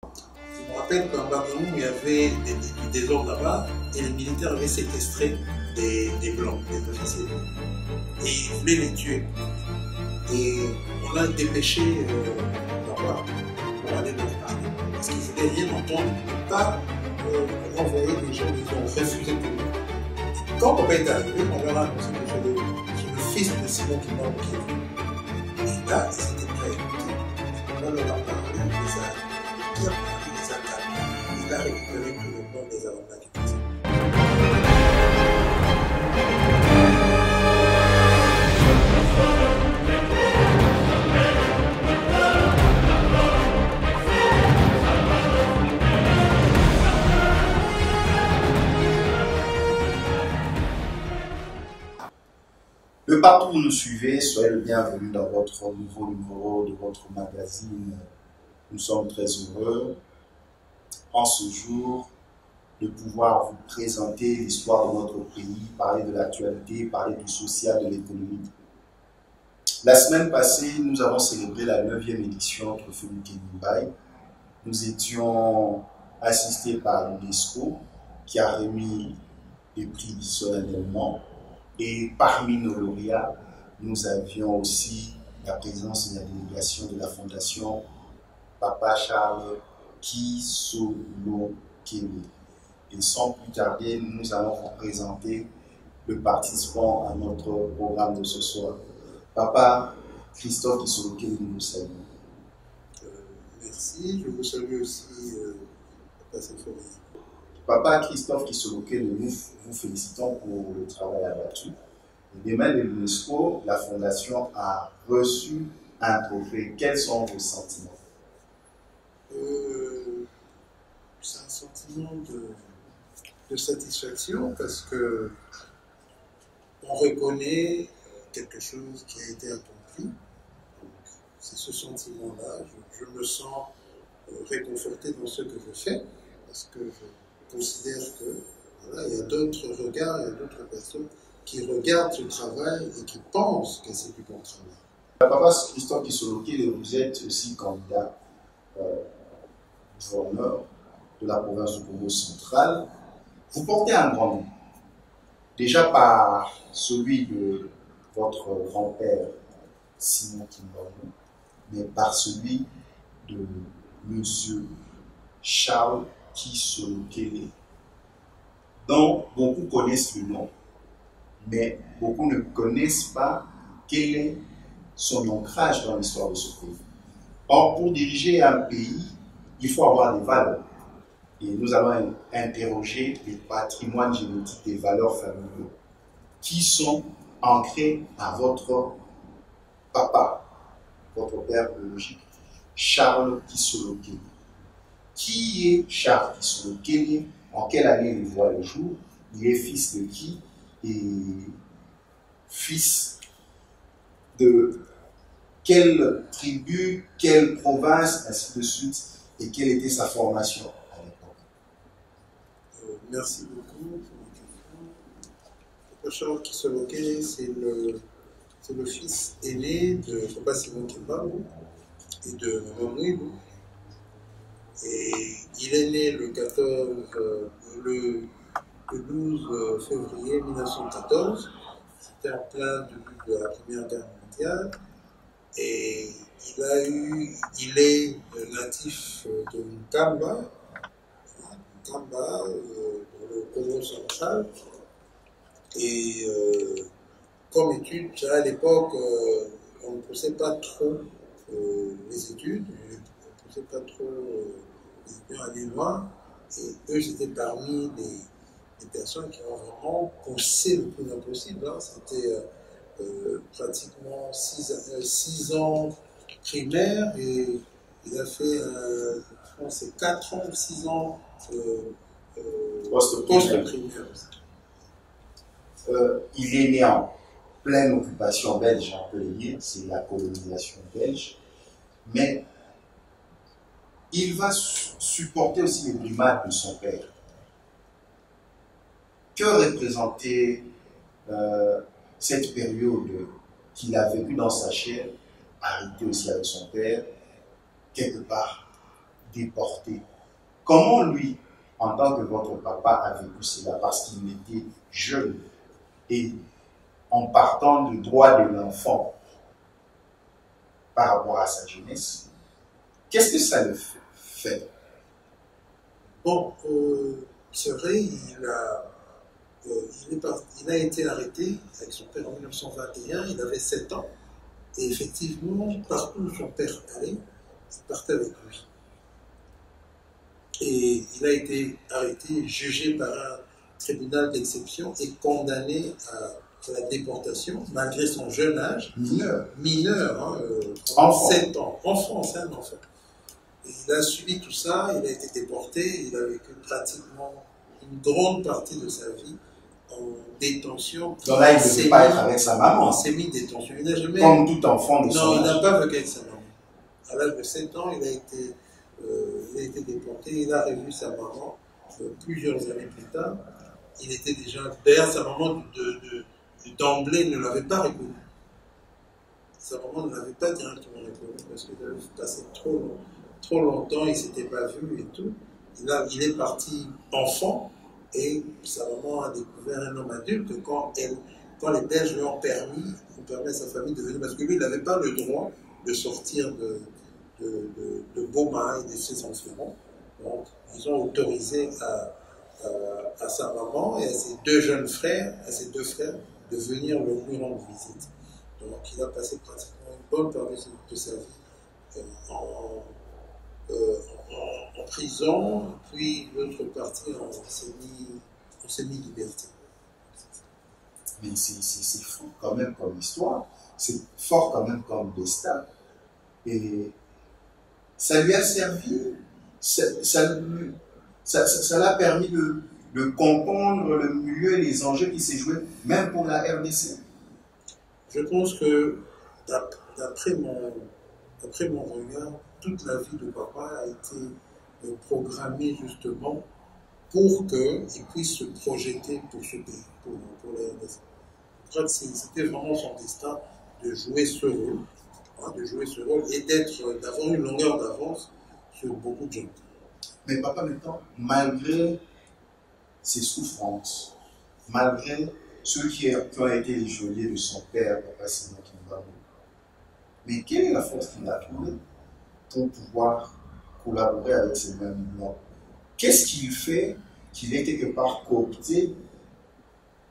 Je me rappelle qu'en Cameroun, il y avait du désordre là-bas et les militaires avaient séquestré des blancs, des officiers. Et ils voulaient les tuer. Et on a dépêché là-bas pour aller leur parler. Parce qu'ils ne voulaient rien entendre. Pas renvoyer des gens, ils ont refusé tout. Et quand on est arrivé, on leur a annoncé que c'est le fils de Simon qui m'a qui est venu. Et là, ils étaient prêts à écouter. On leur a parlé, on les a bien parlé, les a calmés. Il a récupéré tout le monde des aromates qui passaient. De partout où vous nous suivez, soyez le bienvenu dans votre nouveau numéro de votre magazine. Nous sommes très heureux, en ce jour, de pouvoir vous présenter l'histoire de notre pays, parler de l'actualité, parler du social, de l'économie. La semaine passée, nous avons célébré la 9e édition de Trophée Mumbai. Nous étions assistés par l'UNESCO, qui a remis les prix solennellement. Et parmi nos lauréats, nous avions aussi la présence de la délégation de la Fondation Papa Charles Kisolokele. Et sans plus tarder, nous allons vous présenter le participant à notre programme de ce soir. Papa Christophe Kisolokele, nous vous saluons. Merci, je vous salue aussi, Papa Symphorien. Papa Christophe Kisolokele, nous vous félicitons pour le travail abattu. Des mains de l'UNESCO, la Fondation a reçu un trophée. Quels sont vos sentiments? C'est un sentiment de satisfaction parce que on reconnaît quelque chose qui a été accompli. C'est ce sentiment-là. Je me sens réconforté dans ce que je fais parce que je considère que voilà, il y a d'autres regards, il y a d'autres personnes qui regardent ce travail et qui pensent que c'est du bon travail. Papa Christophe Kisolokele, vous êtes aussi candidat gouverneur de la province du Congo central. Vous portez un grand nom, déjà par celui de votre grand-père Simon Kimbangu, mais par celui de Monsieur Charles Kisolokele, dont beaucoup connaissent le nom, mais beaucoup ne connaissent pas quel est son ancrage dans l'histoire de ce pays. Or, pour diriger un pays, il faut avoir des valeurs. Et nous allons interroger les patrimoines génétiques des valeurs familiales qui sont ancrées à votre papa, votre père biologique, Charles Kisolokele. Qui est Charles Kisolokele? En quelle année il voit le jour? Il est fils de qui? Et fils de quelle tribu, quelle province, ainsi de suite, et quelle était sa formation à l'époque? Merci beaucoup pour la question. Charles Kisolokele, c'est le fils aîné de Papa Simon Kimbangu et de Maman Mouilou. Et il est né le 12 février 1914. C'était en plein début de la Première Guerre mondiale. Et il est natif de Nkamba, dans le Congo central. Et comme études, à l'époque, on ne poussait pas trop les études, on ne poussait pas trop les étudiants à aller loin. Et eux, c'était parmi les personnes qui ont vraiment poussé le plus impossible. Hein. C'était pratiquement 6 ans primaire et il a fait, je pense, 4 ans ou 6 ans post-primaire. Il est né en pleine occupation belge, on peut le dire, c'est la colonisation belge, mais il va supporter aussi les brimades de son père. Que représentait cette période qu'il a vécue dans sa chair, arrêté aussi avec son père, quelque part déporté. Comment lui, en tant que votre papa, a vécu cela? Parce qu'il était jeune et en partant du droit de l'enfant par rapport à sa jeunesse, qu'est-ce que ça le fait? Bon, c'est vrai, il a été arrêté avec son père en 1921, il avait 7 ans, et effectivement, partout où son père allait, il partait avec lui. Et il a été arrêté, jugé par un tribunal d'exception et condamné à la déportation, malgré son jeune âge. Mineur, hein, enfant. 7 ans, en France, un enfant. Et il a subi tout ça, il a été déporté, il a vécu pratiquement une grande partie de sa vie en détention. Donc là, il ne devait pas être avec sa maman. En semi-détention. Il n'a jamais... Comme tout enfant de son Non, il âge. n'a pas vécu avec sa maman. À l'âge de 7 ans, il a été déporté, il a revu sa maman plusieurs années plus tard. Il était déjà... D'ailleurs, sa maman d'emblée ne l'avait pas reconnu. Sa maman ne l'avait pas directement reconnu parce qu'il avait passé trop longtemps, il ne s'était pas vu et tout. Il est parti enfant et sa maman a découvert un homme adulte quand les Belges lui ont permis à sa famille de venir, parce que lui, il n'avait pas le droit de sortir de Boma et de ses enfants. Donc, ils ont autorisé à sa maman et à ses deux jeunes frères, à ses deux frères, de venir lui rendre visite. Donc, il a passé pratiquement une bonne partie de sa vie en prison, puis l'autre partie en semi-liberté. Mais c'est fort quand même comme histoire, c'est fort quand même comme destin. Et ça lui a servi, ça l'a permis de comprendre le milieu et les enjeux qui s'est joué, même pour la RDC. Je pense que, d'après mon regard, toute la vie de papa a été programmée justement pour qu'il puisse se projeter pour ce pays, pour la RDC. Je crois que c'était vraiment son destin de jouer ce rôle, et d'avoir une longueur d'avance sur beaucoup de gens. Mais papa, maintenant, malgré ses souffrances, malgré ceux qui ont été les geôliers de son père, papa Simon Kimbambo, mais quelle est la force qu'il a trouvée pour pouvoir collaborer avec ces mêmes blancs? Qu'est-ce qu'il fait qu'il est quelque part coopté,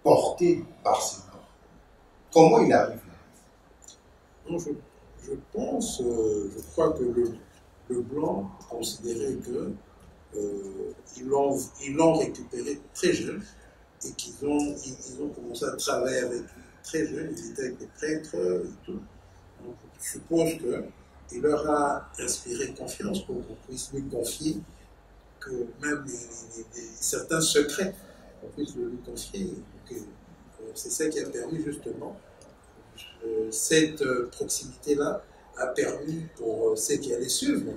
porté par ces blancs? Comment il arrive là? Non, je crois que le blanc considérait que ils l'ont récupéré très jeune et ils ont commencé à travailler avec lui très jeune. Ils étaient avec des prêtres et tout. Donc, je suppose qu'il leur a inspiré confiance pour qu'on puisse lui confier que même certains secrets, qu'on puisse lui confier. C'est ça qui a permis justement cette proximité-là a permis pour ceux qui allaient suivre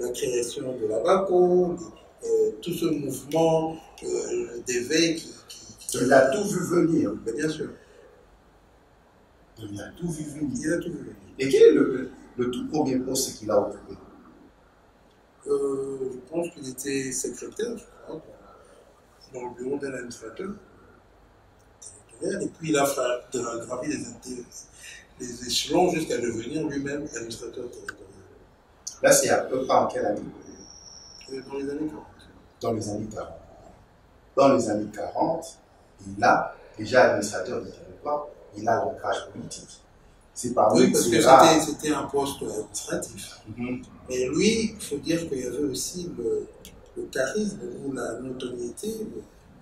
la création de la BACO, tout ce mouvement d'éveil qui... Il a tout vu venir. Mais bien sûr. Il a tout vu venir. Il a tout vu venir. Et quel est le tout premier poste qu'il a occupé? Je pense qu'il était secrétaire, je crois, dans le bureau d'un administrateur. Et puis il a gravi les échelons jusqu'à devenir lui-même administrateur territorial. Là, c'est à peu près en quelle année? Dans les années 40. Dans les années 40. Dans les années 40, il a déjà administrateur du territoire, il a l'ancrage politique. C'est parmi oui, parce que c'était un poste administratif. Mais lui, il faut dire qu'il y avait aussi le charisme ou la notoriété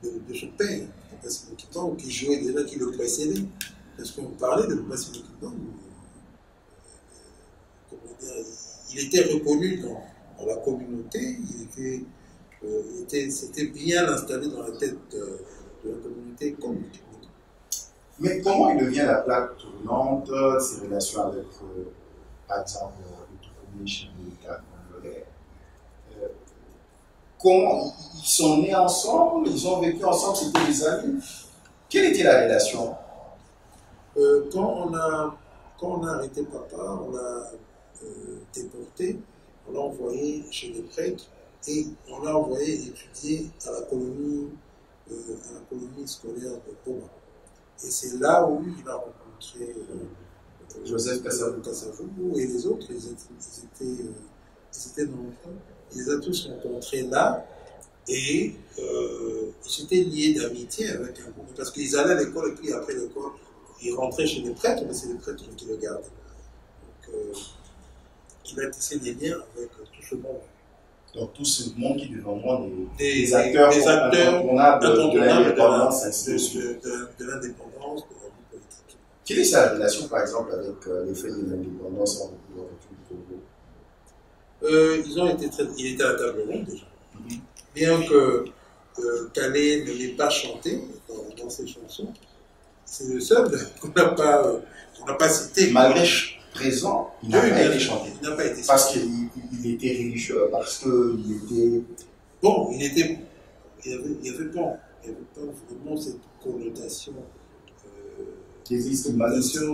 de son père, Passimo Kimbambo, qui jouait déjà, qui le précédait. Parce qu'on parlait de Passimo Kimbambo. Il était reconnu dans la communauté, c'était bien installé dans la tête de la communauté comme. Mais comment il devient la plaque tournante, ses relations avec, par exemple, le tout premier chef de l'État congolais? Comment ils sont nés ensemble, ils ont vécu ensemble, c'était des amis? Quelle était la relation? Quand on a arrêté papa, on l'a déporté, on l'a envoyé chez les prêtres et on l'a envoyé étudier à la colonie scolaire de Boma. Et c'est là où il a rencontré Joseph Kasavubu et les autres, ils étaient nombreux. Il les a tous rencontrés là et ils s'étaient liés d'amitié avec un groupe parce qu'ils allaient à l'école et puis après l'école, ils rentraient chez les prêtres, mais c'est les prêtres qui le gardaient. Donc, il a tissé des liens avec tout ce monde. Donc tout ce monde qui devient vraiment des acteurs incontournables de l'indépendance, de l'indépendance, de la vie politique. Quelle est sa relation, par exemple, avec les faits de l'indépendance en République Congo? Il était à la table ronde déjà. Bien que Calais ne l'ait pas chanté dans ses chansons, c'est le seul qu'on n'a pas cité. Malgré présent, il n'a pas été chanté. Il n'a pas été parce qu'il était religieux, parce qu'il était... Bon, il n'y avait pas vraiment cette connotation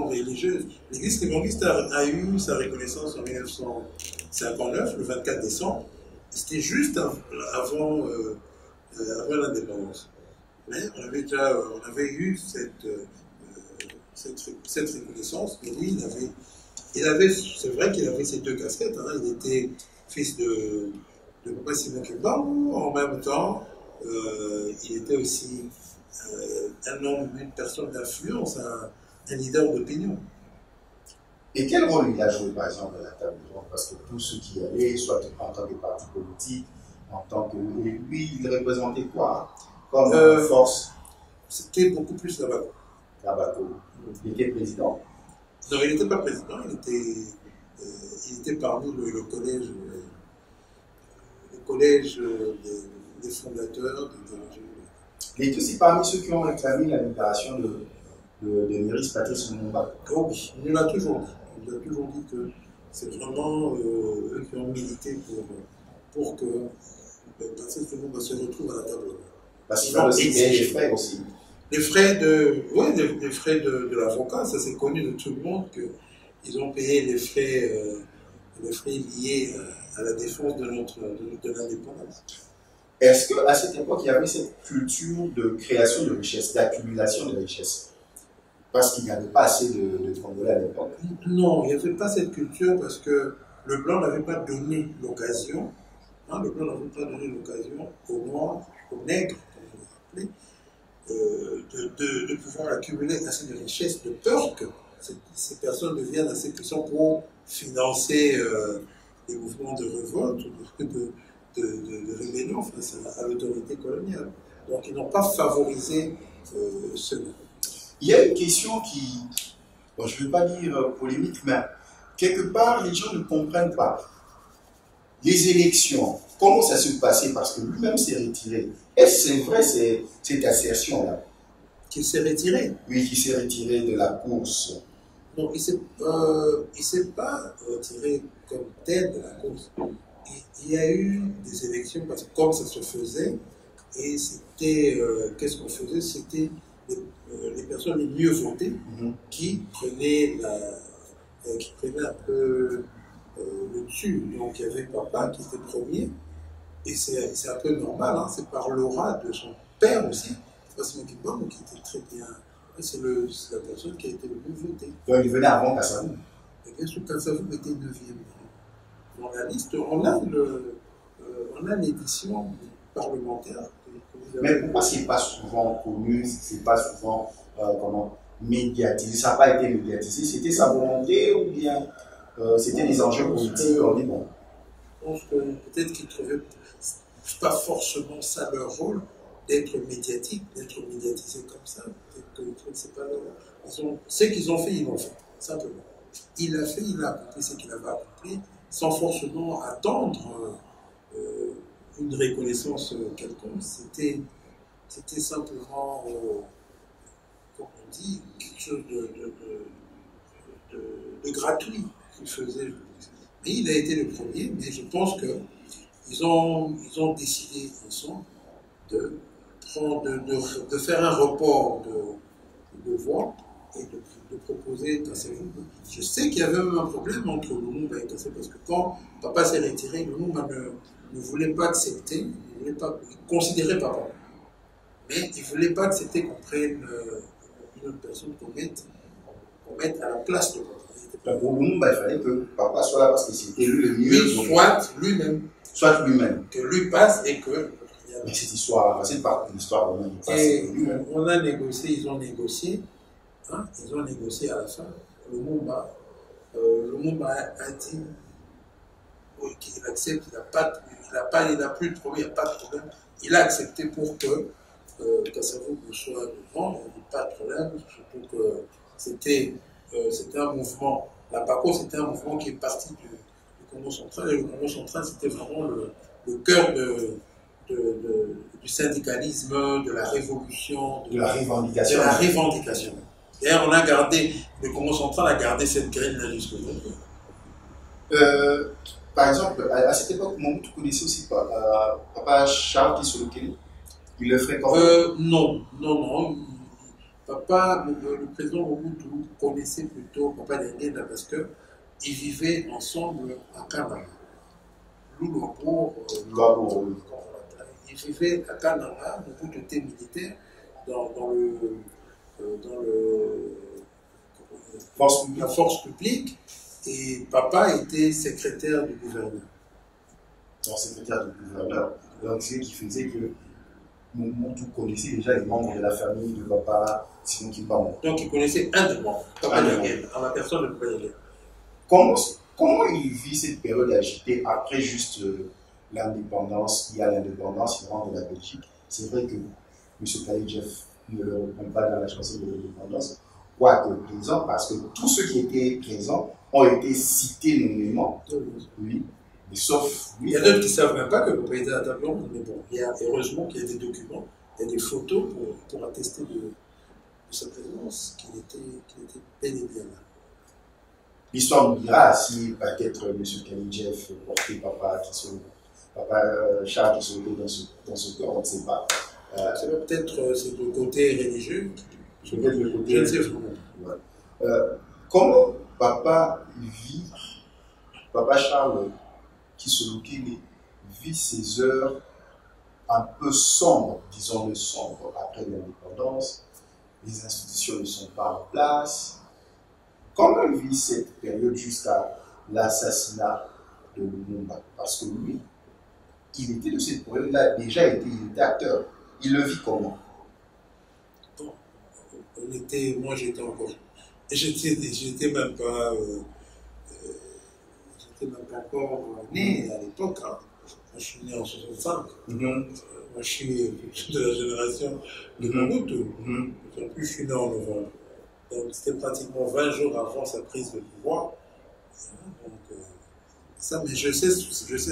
religieuse. L'église kimbanguiste a eu sa reconnaissance en 1959, le 24 décembre. C'était juste avant l'indépendance. Mais on avait eu cette reconnaissance. Mais lui, c'est vrai qu'il avait ces deux casquettes. Hein. Il était fils de Papa Simon Kimbangu. En même temps, il était aussi un homme, une personne d'influence, un leader d'opinion. Et quel rôle il a joué, par exemple, à la table ronde? Parce que tous ceux qui allaient, soit en tant que parti politique, en tant que... Et lui, il représentait quoi comme force? C'était beaucoup plus Labaco. Il était président? Non, il n'était pas président, il était parmi le collège des fondateurs, des dirigeants. Il est aussi parmi ceux qui ont réclamé la libération de Maurice Patrice Lumumba. Oh oui, il l'a toujours dit. Il a toujours dit que c'est vraiment eux qui ont milité pour que Patrice Lumumba se retrouve à la table. Parce qu'il a aussi payé les frais aussi. Les frais de l'avocat, ça c'est connu de tout le monde qu'ils ont payé les frais liés à la défense de l'indépendance. Est-ce qu'à cette époque, il y avait cette culture de création de richesse, d'accumulation de richesse? Parce qu'il n'y avait pas assez de Congolais à l'époque. Non, il n'y avait pas cette culture parce que le Blanc n'avait pas donné l'occasion, le Blanc n'avait pas donné l'occasion aux Noirs, aux Nègres, comme on les appelait, de pouvoir accumuler assez de richesses, de peur que ces personnes deviennent assez puissantes pour financer les mouvements de révolte ou de rébellion face à l'autorité coloniale. Donc ils n'ont pas favorisé cela. Il y a une question qui, bon, je ne veux pas dire polémique, mais quelque part, les gens ne comprennent pas. Les élections, comment ça se passait? Parce que lui-même s'est retiré. Est-ce que c'est vrai cette assertion-là? Qu'il s'est retiré? Oui, qu'il s'est retiré de la course. Non, il ne s'est pas retiré comme tel de la course. Il y a eu des élections, parce que comme ça se faisait, et c'était, qu'est-ce qu'on faisait? C'était les personnes les mieux votées qui prenaient un peu le dessus. Donc il y avait papa qui était premier, et c'est un peu normal, hein, c'est par l'aura de son père aussi, Simon Kimbangu, qui était très bien. C'est la personne qui a été le mieux votée. Donc il venait avant Kasavubu. Et bien sûr, Kasavubu était 9e dans la liste. On a l'édition parlementaire. Mais pourquoi ce n'est pas souvent connu, ce n'est pas souvent médiatisé? Ça n'a pas été médiatisé. C'était sa volonté ou bien c'était des enjeux politiques? On dit bon. Je pense que peut-être qu'ils ne trouvaient pas forcément ça leur rôle d'être médiatique, d'être médiatisé comme ça. Peut-être que c'est pas leur rôle. Ce qu'ils ont fait, ils l'ont fait, simplement. Il a fait, il a accompli ce qu'il avait accompli, sans forcément attendre une reconnaissance quelconque. C'était simplement, comme on dit, quelque chose de gratuit qu'il faisait. Mais il a été le premier, mais je pense qu'ils ont décidé ensemble de faire un report de voix et de proposer Kasavubu. Je sais qu'il y avait même un problème entre Lumumba et Kasavubu, parce que quand papa s'est retiré, Lumumba ne voulait pas accepter, il considérait papa. Mais il ne voulait pas accepter qu'on prenne une autre personne, qu'on mette à la place de papa. Pour Lumumba, il fallait que papa soit là parce que c'était lui le mieux. Soit lui-même. Soit lui-même. Que lui passe et que. Mais cette histoire, c'est pas une histoire vraiment. Et on a négocié, ils ont négocié à la fin. Lumumba a dit qu'il accepte, il n'a plus de problème, il n'y a pas de problème. Il a accepté pour que Kasavubu soit devant, il n'y avait pas de problème, surtout que c'était un mouvement, la PACO c'était un mouvement qui est parti du Congo central, et le Congo central c'était vraiment le cœur du syndicalisme, de la révolution, de la revendication. D'ailleurs, le Congo central a gardé cette graine-là jusqu'aujourd'hui. Par exemple, à cette époque, tu connaissais aussi papa Charles Kisolokeli. Il le fréquentait? Non. Papa, le président Mobutu connaissait plutôt Papa Lengenda parce qu'ils vivaient ensemble à Kananga. Loulouabour, ils vivaient à Kananga, Mobutu était militaire dans la force publique, et papa était secrétaire du gouverneur. Donc, secrétaire du gouverneur. Donc, c'est ce qui faisait que Mobutu connaissait déjà les membres de la famille de papa Simon Kimbangu. Donc, il connaissait un des membres, Papa Lengenda, en la personne de Papa Lengenda. Comment il vit cette période agitée après juste l'indépendance? Il y a l'indépendance, il rentre de la Belgique. C'est vrai que M. Kalijeff ne le reprend pas dans la chanson de l'indépendance, quoique présent, parce que tous ceux qui étaient présents ont été cités nommément. Oui, mais sauf lui. Il y a d'autres qui ne savent même pas que le président a table ronde, mais bon, heureusement qu'il y a des documents, il y a des photos pour attester de sa présence, qu'il était bel et bien là. L'histoire nous dira si peut-être M. Kalijeff portait papa Charles qui se dans ce corps, on ne sait pas. Peut-être c'est le côté religieux. Peut-être le côté. Je ne sais vraiment. Ouais. Comment papa Charles Kisolokeli vit ces heures un peu sombres, disons-le sombres, après l'indépendance, les institutions ne sont pas en place. Comment il vit cette période jusqu'à l'assassinat de Lumumba? Parce que lui, il était de cette période-là, déjà il était acteur. Il le vit comment? Bon, moi j'étais encore. J'étais même pas encore né à l'époque. Hein. Moi je suis né en 65. Moi je suis de la génération de Mobutu. En plus je suis né en novembre. Donc c'était pratiquement 20 jours avant sa prise de pouvoir. Donc, ça, mais je sais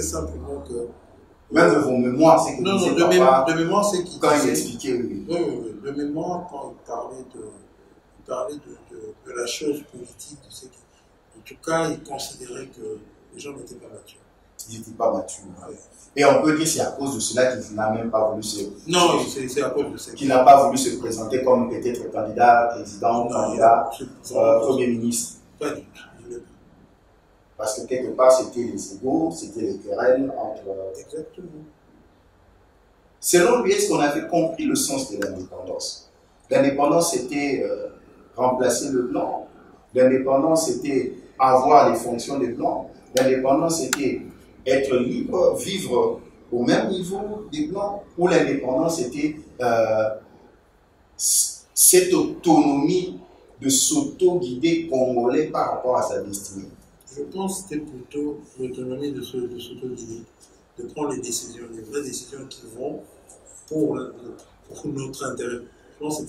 simplement que. Même de vos mémoires, c'est que non, de mémoire, c'est qu'il quand il expliquait, oui. De mémoire, quand il parlait de la chose politique, de ce qui. En tout cas, il considérait que les gens n'étaient pas matures. Ils n'étaient pas matures. Ouais. Et on peut dire que c'est à cause de cela qu'il n'a même pas voulu Non, c'est à cause de ça. Qu'il n'a pas voulu se présenter comme peut-être candidat, président, candidat, premier ministre. Pas du tout. Parce que quelque part, c'était les égaux, c'était les querelles entre. Exactement. Selon lui, est-ce qu'on avait compris le sens de l'indépendance? L'indépendance, c'était remplacer le blanc. L'indépendance, c'était avoir les fonctions des blancs. L'indépendance, c'était être libre, vivre au même niveau des blancs. Ou l'indépendance, c'était cette autonomie de s'auto-guider congolais par rapport à sa destinée. Je pense que c'était plutôt l'autonomie de s'auto-guider, de prendre les décisions, les vraies décisions qui vont pour notre intérêt. Je pense que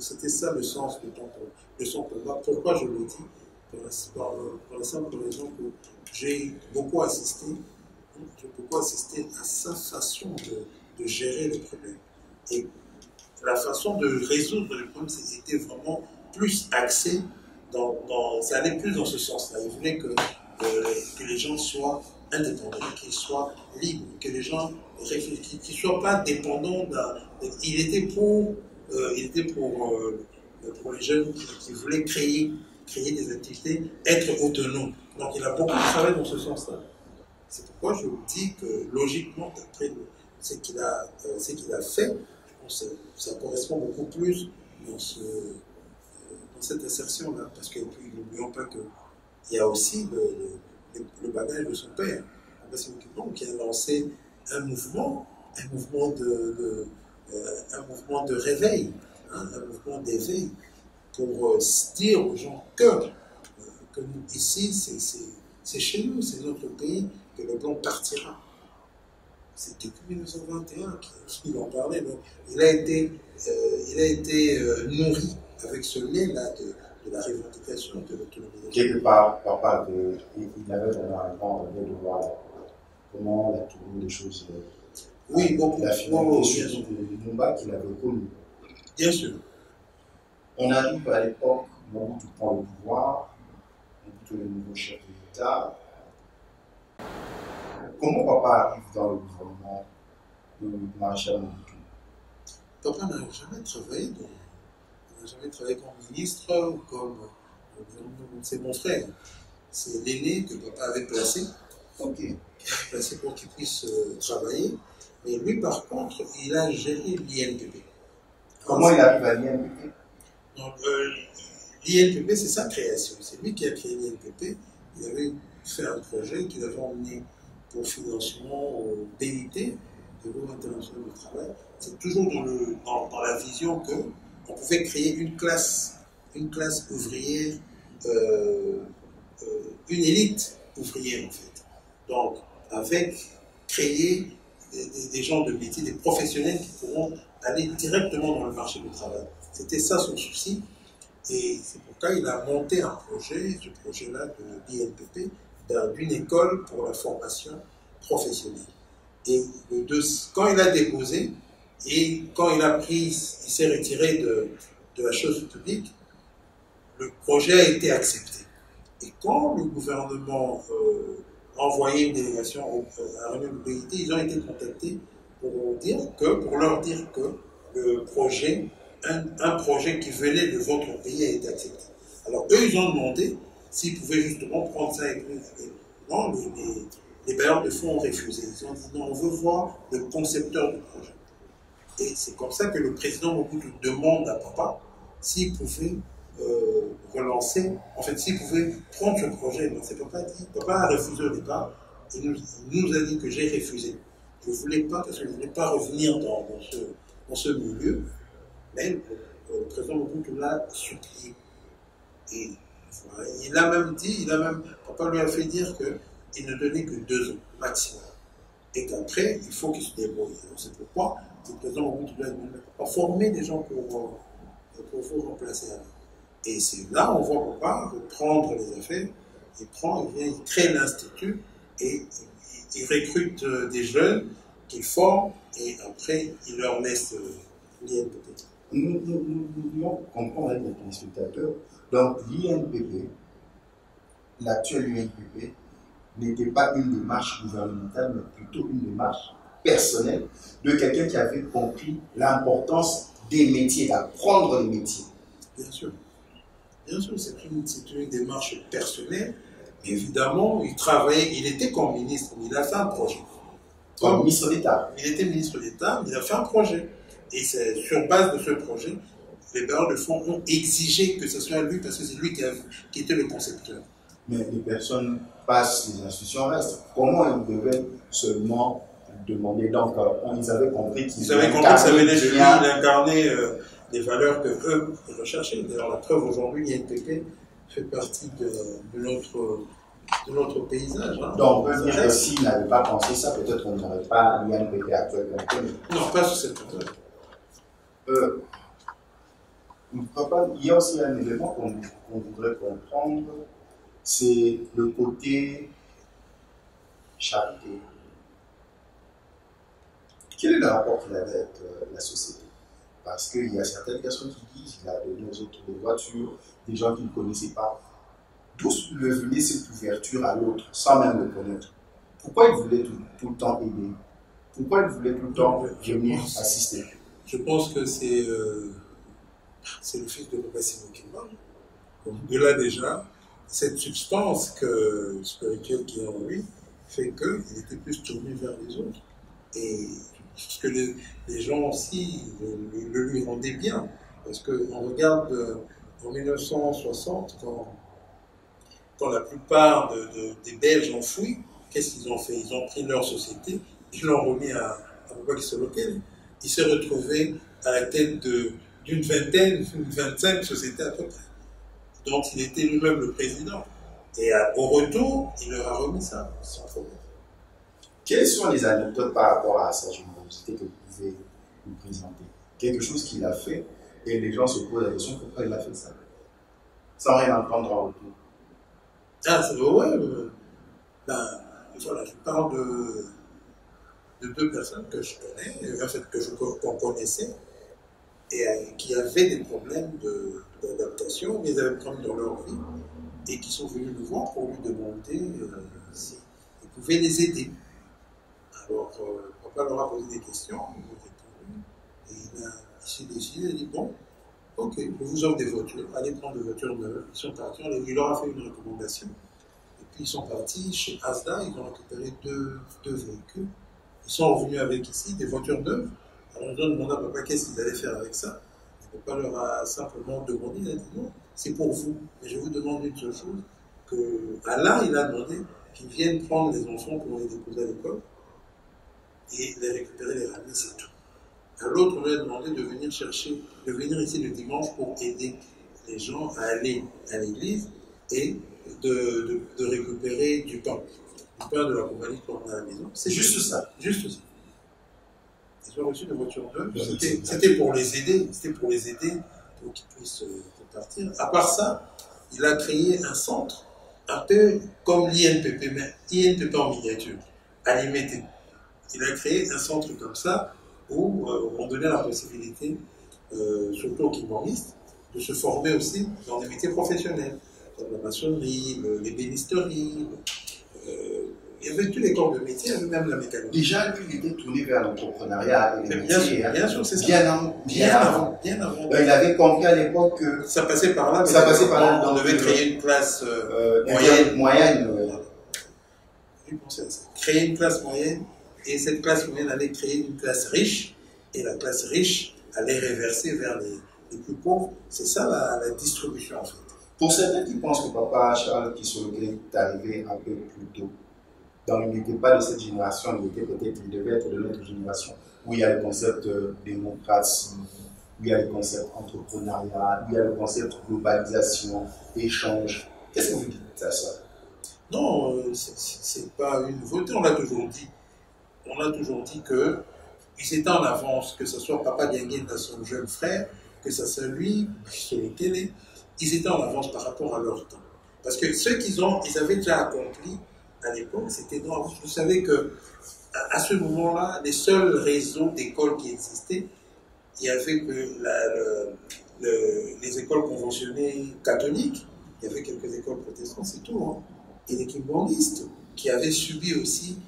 c'était ça le sens de son combat. Pourquoi je le dis? Pour la simple raison que j'ai beaucoup assisté à sa façon de gérer les problèmes. Et la façon de résoudre les problèmes était vraiment plus axée ça allait plus dans ce sens-là. Il voulait que les gens soient indépendants, qu'ils soient libres, que les gens réfléchissent, qu'ils ne soient pas dépendants d'un. Il était pour pour les jeunes qui voulaient créer des activités, être autonomes. Donc il a beaucoup travaillé dans ce sens-là. C'est pourquoi je dis que logiquement, d'après ce qu'il a fait, je pense que ça correspond beaucoup plus dans cette assertion-là. Parce que puis n'oublions pas qu'il y a aussi le bagage de son père, qui a lancé un mouvement de réveil, hein, un mouvement d'éveil, pour dire aux gens que nous, ici, c'est chez nous, c'est notre pays, que le blanc partira. C'est depuis 1921 qu'il en parlait. Donc, il a été nourri avec ce lait-là de la revendication de l'autonomie. Quelque part, papa, il avait vraiment un grand rêve de voir comment la tournure des choses. Oui, beaucoup. La finalité de Lumumba qu'il avait connu. Bien sûr. On arrive à l'époque, Mobutu prend le pouvoir, Mobutu est le nouveau chef de l'État. Comment papa arrive dans le gouvernement de Maréchal Mobutu? Papa n'a jamais travaillé comme ministre ou comme. C'est mon frère. C'est l'aîné que papa avait placé. Ok. Placé pour qu'il puisse travailler. Mais lui, par contre, il a géré l'INPP. Comment il arrive à l'INPP? Donc, l'INPP, c'est sa création. C'est lui qui a créé l'INPP. Il avait fait un projet qu'il avait emmené pour financement au BIT, Bureau international du travail. C'est toujours dans la vision qu'on pouvait créer une classe ouvrière, une élite ouvrière en fait. Donc, avec créer des gens de métier, des professionnels qui pourront aller directement dans le marché du travail. C'était ça son souci. Et c'est pourquoi il a monté un projet, ce projet-là de l'INPP, d'une école pour la formation professionnelle. Et quand il a déposé, et quand il s'est retiré de la chose publique, le projet a été accepté. Et quand le gouvernement a envoyé une délégation à la réunion du BIT, ils ont été contactés pour leur dire que le projet, un projet qui venait de votre pays a été accepté. Alors eux, ils ont demandé s'ils pouvaient justement prendre ça avec nous. Non, les bailleurs de fonds ont refusé. Ils ont dit non, on veut voir le concepteur du projet. Et c'est comme ça que le président Mobutu demande à papa s'il pouvait relancer, en fait, s'il pouvait prendre ce projet. Non, c'est papa a refusé au départ. Il nous a dit que j'ai refusé. Je ne voulais pas, parce que je ne voulais pas revenir dans ce milieu. Mais le président Mobutu l'a supplié. Et voilà, il a même dit, papa lui a fait dire qu'il ne donnait que 2 ans maximum. Et qu'après, il faut qu'il se débrouille. C'est pourquoi le président Mobutu a formé des gens pour vous remplacer. Et c'est là on voit papa reprendre les affaires. Il vient, il crée l'institut et il recrute des jeunes qu'il forme et après il leur laisse l'INPP. Nous devons comprendre avec les téléspectateurs. Donc l'INPP, l'actuel INPP, n'était pas une démarche gouvernementale, mais plutôt une démarche personnelle de quelqu'un qui avait compris l'importance des métiers, d'apprendre les métiers. Bien sûr, c'est une démarche personnelle. Évidemment, il était comme ministre, mais il a fait un projet. Comme ministre d'État. Il était ministre d'État, mais il a fait un projet. Et c'est sur base de ce projet, les bailleurs de fonds ont exigé que ce soit lui, parce que c'est lui qui était le concepteur. Mais les personnes passent, les institutions restent. Comment ils devaient seulement demander? Donc, ils avaient compris qu'ils avaient compris que ça venait de lui d'incarner les valeurs que eux recherchaient. D'ailleurs, la preuve aujourd'hui, l'INPP fait partie de notre paysage. Hein. Donc, on peut dire que s'ils n'avaient pas pensé ça, peut-être qu'on n'aurait pas l'INPP actuel. Non, pas sur cette méthode. Papa, il y a aussi un élément qu'on voudrait comprendre, c'est le côté charité. Quel est le rapport qu'il avait avec la société? Parce qu'il y a certaines personnes qui disent qu'il a donné aux autres des voitures, des gens qu'il ne connaissait pas. D'où lui venait cette ouverture à l'autre, sans même le connaître? Pourquoi il voulait tout le temps aider? Pourquoi il voulait tout le temps venir assister? Je pense que c'est C'est le fils de Massimo Kimba. Donc de là déjà, cette substance spirituelle qui est en lui fait qu'il était plus tourné vers les autres. Et ce que les gens aussi le lui rendaient bien. Parce qu'on regarde en 1960, quand la plupart des Belges ont fui, qu'est-ce qu'ils ont fait? Ils ont pris leur société, ils l'ont remis à Papa Kisolokel. Il s'est retrouvé à la tête d'une vingtaine, une 25 sociétés à peu près. Donc il était lui-même le président. Et au retour, il leur a remis ça, sans problème. Quelles sont les anecdotes par rapport à sa générosité que vous pouvez nous présenter? Quelque chose qu'il a fait et les gens se posent la question pourquoi il a fait ça, sans rien entendre en retour. Ah, c'est vrai. Ben, voilà, je parle de deux personnes que je connais, en fait, qu'on connaissait, et qui avaient des problèmes d'adaptation, mais ils avaient des problèmes dans leur vie, et qui sont venus nous voir pour lui demander s'ils pouvaient les aider. Alors, papa leur a posé des questions, ils ont répondu, et il s'est décidé, il a dit bon, ok, je vous offre des voitures, allez prendre des voitures neuves. Ils sont partis, il leur a fait une recommandation. Et puis ils sont partis chez Asda, ils ont récupéré deux véhicules. Ils sont revenus avec ici des voitures neuves. Alors ils ont demandé à papa qu'est-ce qu'ils allaient faire avec ça. Et papa leur a simplement demandé, il a dit non, c'est pour vous. Mais je vous demande une seule chose, que Allah, il a demandé qu'ils viennent prendre les enfants pour les déposer à l'école et les récupérer, les ramener, c'est tout. À l'autre, on lui a demandé de venir ici le dimanche pour aider les gens à aller à l'église et de récupérer du pain de la compagnie qu'on a à la maison. C'est juste ça. Juste ça. Ils ont reçu des voitures neuves. C'était pour les aider. C'était pour les aider pour qu'ils puissent partir. À part ça, il a créé un centre un peu comme l'INPP, mais INPP en miniature, à Limété. Il a créé un centre comme ça où on donnait la possibilité, surtout aux kimboristes, de se former aussi dans des métiers professionnels, comme la maçonnerie, l'ébénisterie. Il y avait tous les corps de métier, il y avait même la mécanique. Déjà, lui, il était tourné vers l'entrepreneuriat et les métiers. Bien sûr, c'est ça. Bien avant. Il avait compris à l'époque que ça passait par là. On devait créer une classe moyenne. J'ai pensé à ça. Créer une classe moyenne, et cette classe moyenne allait créer une classe riche, et la classe riche allait réverser vers les plus pauvres. C'est ça la distribution en fait. Pour certains qui pensent que papa Charles Kisolokel est arrivé un peu plus tôt, donc il n'était pas de cette génération, il devait être de notre génération, où il y a le concept démocratie, où il y a le concept entrepreneuriat, où il y a le concept globalisation, échange. Qu'est-ce que vous dites à ça? Non, c'est pas une nouveauté, on l'a toujours dit. On a toujours dit qu'ils étaient en avance, que ce soit Papa Dianguène à son jeune frère, que ce soit lui, sur le télé, ils étaient en avance par rapport à leur temps. Parce que ce ils avaient déjà accompli à l'époque, c'était énorme. Vous savez qu'à ce moment-là, les seuls réseaux d'écoles qui existaient, il y avait que les écoles conventionnées catholiques, il y avait quelques écoles protestantes, c'est tout. Hein. Et les kimbandistes qui avaient subi aussi,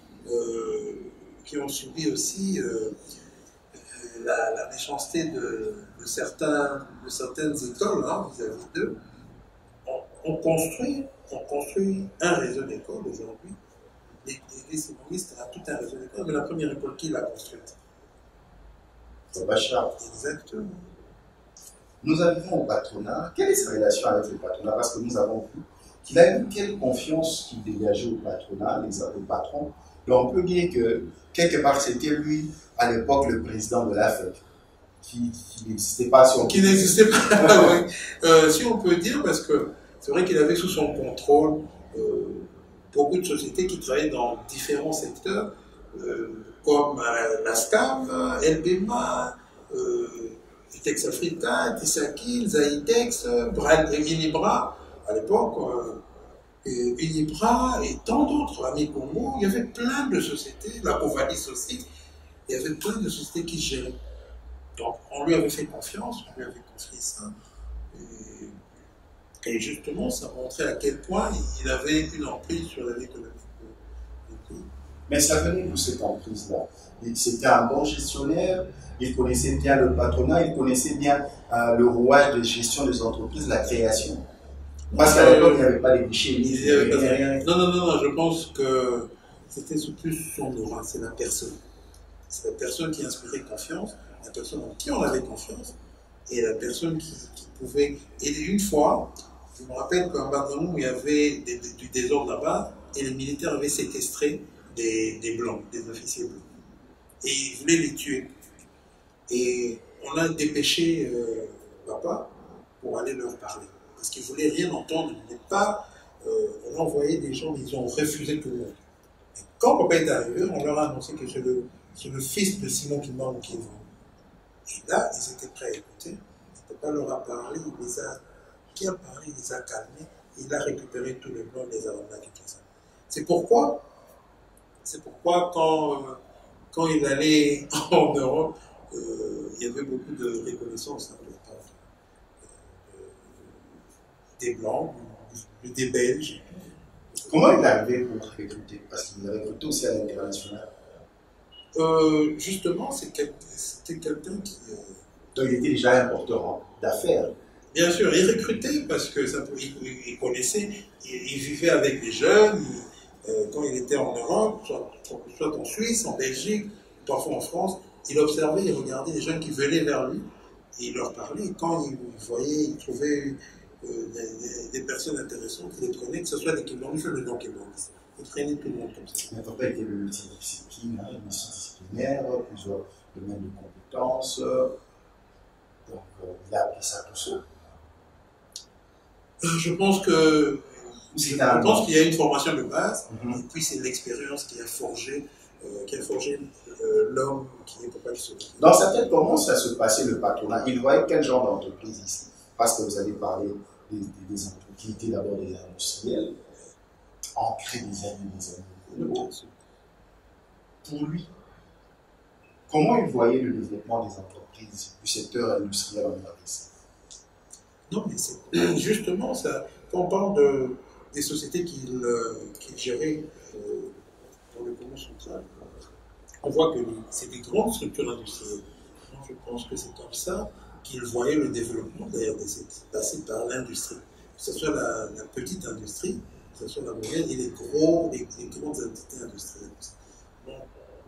la méchanceté de certaines écoles hein, vis-à-vis d'eux, on construit un réseau d'écoles aujourd'hui. Les kimbandistes ont tout un réseau d'écoles, mais la première école, qui l'a construite? Bachar. Exactement. Nous arrivons au patronat. Quelle est sa relation avec le patronat? Parce que nous avons vu qu'il a eu quelle confiance qu'il dégageait au patronat, les patrons. Donc on peut dire que quelque part c'était lui à l'époque le président de la FEC, qui n'existait pas sur. Qui n'existait pas, oui. Si on peut dire, parce que c'est vrai qu'il avait sous son contrôle beaucoup de sociétés qui travaillaient dans différents secteurs, comme la SCAV, LBMA, Itex Africa, Tisakil, Zaitex, Unibra, à l'époque, Unibra et tant d'autres, Ami Congo, il y avait plein de sociétés, la Covalis aussi, il y avait plein de sociétés qui géraient. Donc on lui avait fait confiance, on lui avait confié ça. Et justement, ça montrait à quel point il avait une emprise sur la vie économique du pays. Mais ça venait de cette emprise-là. C'était un bon gestionnaire, il connaissait bien le patronat, il connaissait bien le rouage de gestion des entreprises, la création. Parce qu'à l'époque, il n'y avait pas de guichets, il n'y avait rien. Non, je pense que c'était plus son aura, c'est la personne. C'est la personne qui inspirait confiance, la personne en qui on avait confiance, et la personne qui pouvait. Et une fois, je me rappelle qu'en Bataillon, il y avait du désordre là-bas, et les militaires avaient séquestré des blancs, des officiers blancs. Et ils voulaient les tuer. Et on a dépêché papa pour aller leur parler. Parce qu'ils ne voulaient rien entendre, ils ne voulaient pas. On a envoyé des gens, ils ont refusé tout le monde. Et quand papa est arrivé, on leur a annoncé que c'est le fils de Simon Kimbangu qui est venu. Et là, ils étaient prêts à écouter. Papa leur a parlé, qui a parlé, il les a calmés, il a récupéré tous les blancs, les a ramenés et tout ça. C'est pourquoi quand il allait en Europe, il y avait beaucoup de reconnaissance de la part des Blancs, des Belges. Comment il est arrivé pour recruter? Parce qu'il a recruté aussi à l'international. Justement, c'était quelqu'un qui... Donc il était déjà un porteur d'affaires. Bien sûr, il recrutait parce que il connaissait, il vivait avec des jeunes, quand il était en Europe, soit en Suisse, en Belgique, parfois en France, il observait, il regardait les jeunes qui venaient vers lui, et il leur parlait. Et quand il voyait, il trouvait des personnes intéressantes, il les prenait, que ce soit des Kimbangu ou des non-Kimbangu. Il prenait tout le monde comme ça. Mais papa était multidisciplinaire, plusieurs domaines de compétences. Donc il a appris ça tout seul. Je pense qu'il y a une formation de base, et puis c'est l'expérience qui a forgé l'homme qui est papa du Soleil. Dans sa tête, comment ça se passait le patronat? Il voyait quel genre d'entreprise ici? Parce que vous avez parlé des entreprises qui étaient d'abord des industriels, ancrés des années. Pour lui, comment il voyait le développement des entreprises du secteur industriel en RDC? Non, mais c'est justement ça. Quand on parle des sociétés qu'il gérait dans le gouvernement central, on voit que c'est des grandes structures industrielles. Donc, je pense que c'est comme ça qu'il voyait le développement, d'ailleurs, passer par l'industrie. Que ce soit la petite industrie, que ce soit la moyenne et les grandes entités industrielles. Donc,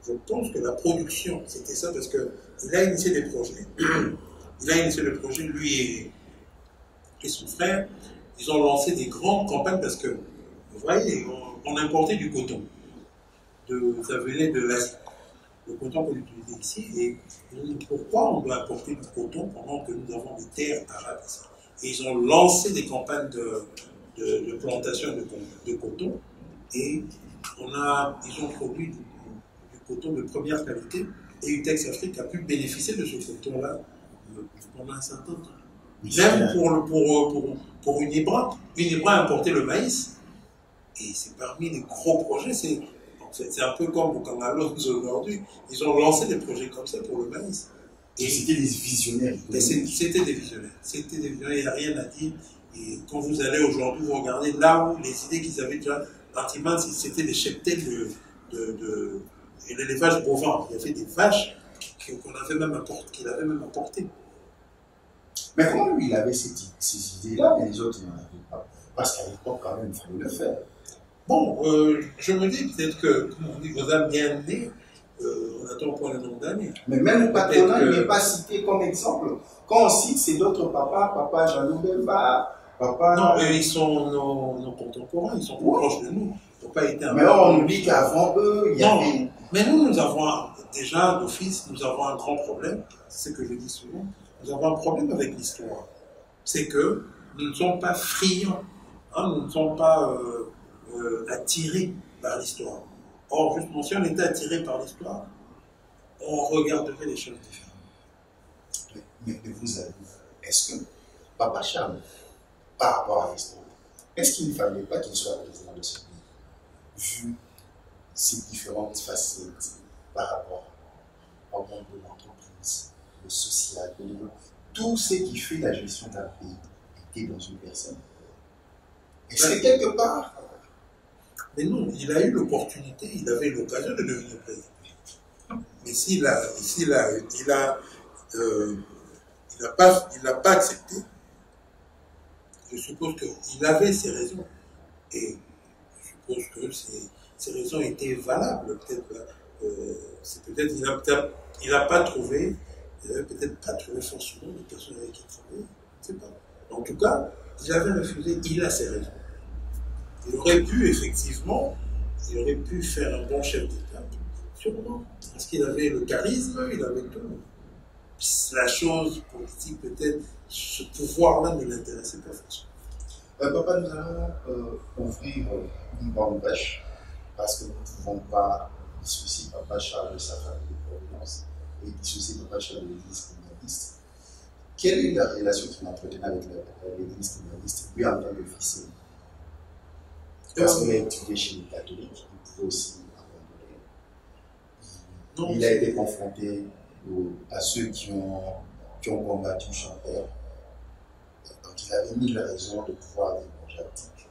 je pense que la production, c'était ça, parce qu'il a initié des projets. Il a initié le projet, lui et son frère, ils ont lancé des grandes campagnes parce que, vous voyez, on importait du coton. Ça venait de l'Asie. Le coton qu'on utilisait ici. Et pourquoi on doit importer du coton pendant que nous avons des terres arabes ici? Et ils ont lancé des campagnes de plantation de coton. Et ils ont produit du coton de première qualité. Et Utex Afrique a pu bénéficier de ce coton-là pendant un certain temps. Même pour une Ibra a importé le maïs. Et c'est parmi les gros projets. C'est un peu comme au Kangalons aujourd'hui. Ils ont lancé des projets comme ça pour le maïs. Et c'était des visionnaires. C'était des visionnaires. C'était des visionnaires, il n'y a rien à dire. Et quand vous allez aujourd'hui, vous regardez là où les idées qu'ils avaient déjà, pratiquement, c'était des cheptels et l'élevage bovin. Il y avait des vaches qu'il avait même apportées. Mais comment lui, il avait ces idées-là, mais les autres, ils n'en avaient pas? Parce qu'à l'époque, quand même, il fallait le faire. Bon, je me dis peut-être que, comme on dit, vos âmes bien nées, on attend pas le nombre d'années. Mais même le patronat n'est pas cité comme exemple. Quand on cite, c'est d'autres papas, papa Jean-Loup Bemba, papa... Non, ils sont nos contemporains, ils sont plus proches de nous. Mais on oublie qu'avant eux, il y avait... Mais nous avons déjà, d'office, nous avons un grand problème, c'est ce que je dis souvent, nous avons un problème avec l'histoire. C'est que nous ne sommes pas friands, nous ne sommes pas attirés par l'histoire. Or, justement, si on était attiré par l'histoire, on regarderait les choses différemment. Mais vous avez, est-ce que Papa Charles, par rapport à l'histoire, est-ce qu'il ne fallait pas qu'il soit président de ce pays, vu ces différentes facettes par rapport au monde de l'entreprise, le social, tout ce qui fait la gestion d'un pays était dans une personne? Est-ce que quelque part... Mais non, il a eu l'opportunité, il avait l'occasion de devenir président. Mais s'il n'a pas accepté, je suppose qu'il avait ses raisons. Et je suppose que ces raisons étaient valables. C'est peut-être il n'a pas trouvé, peut-être pas trouvé forcément les personnes avec qui il travaillait. Je ne sais pas. En tout cas, il avait refusé, il a ses raisons. Il aurait pu effectivement, il aurait pu faire un bon chef d'État, sûrement, parce qu'il avait le charisme, il avait tout. La chose politique, peut-être, ce pouvoir-là ne l'intéressait pas forcément. Papa, nous allons ouvrir une bonne brèche parce que nous ne pouvons pas dissocier Papa Charles de sa famille de provenance et dissocier Papa Charles de l'église communaliste. Quelle est la relation qu'il entretenait avec l'église communaliste, lui en tant que fils? Parce qu'il a étudié chez les catholiques, il pouvait aussi abandonner. Il a été confronté à ceux qui ont combattu son père. Donc il avait mis la raison de pouvoir des manger actifs.